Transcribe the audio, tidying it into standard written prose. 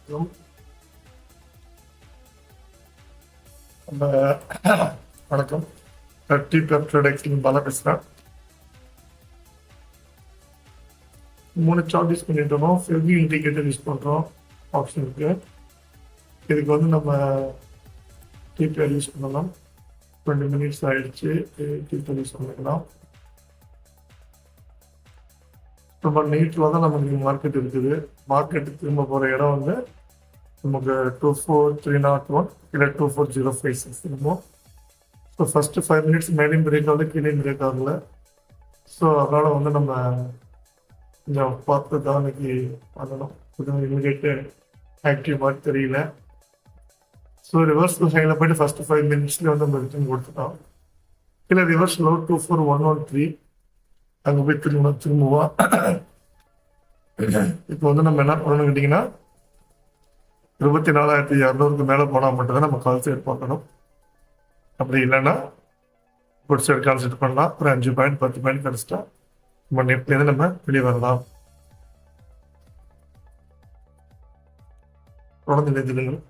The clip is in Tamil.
நம்ம வணக்கம். டிபிஎஃப் ட்ரேடிங் பாலா பேசுகிறேன். 3 சார்ட் யூஸ் பண்ணிட்டோம். ஃபெவி இண்டிகேட்டர் யூஸ் பண்ணுறோம் ஆப்ஷனுக்கு. இதுக்கு வந்து நம்ம டிபிஆர் யூஸ் பண்ணலாம். 20 மினிட்ஸ் ஆயிடுச்சு. டிபிஆர் யூஸ் பண்ணிக்கலாம். ரொம்ப நீட்டில் தான் நமக்கு மார்க்கெட் இருக்குது. மார்க்கெட்டு திரும்ப போகிற இடம் வந்து நமக்கு 24301 இல்லை 24056 திரும்பவும். ஸோ ஃபஸ்ட்டு 5 மினிட்ஸ் மேலேயும் பிரேக் ஆகல, கீழேயும் பிரேக் ஆகல. ஸோ அதனால் வந்து நம்ம கொஞ்சம் பார்த்து தான் இன்னைக்கு பண்ணணும். கொஞ்சம் இமீடியட்டு ஆக்டிவ் மாதிரி தெரியல. ஸோ ரிவர்ஸ் ஹையில் போய்ட்டு ஃபஸ்ட்டு 5 மினிட்ஸ்லேயே வந்து நம்ம ரிட்டர்ன் கொடுத்துட்டோம். இல்லை ரிவர்ஸ் லோ 24113 அங்கே போய் திரும்புவோம். இப்போ வந்து நம்ம என்ன பண்ணணும்னு கேட்டிங்கன்னா 24,200க்கு மேலே போனால் மட்டும்தான் நம்ம கான்சென்ட்ரேட் பண்ணணும். அப்படி இல்லைன்னா குட் சைடு கான்சென்ட்ரேட் பண்ணலாம். ஒரு 5 பாயிண்ட் 10 பாயிண்ட் கிடச்சிட்டா நம்ம நெட்லேருந்து நம்ம வெளியே வரலாம். தொடர்ந்து நினைத்துடுங்கள்.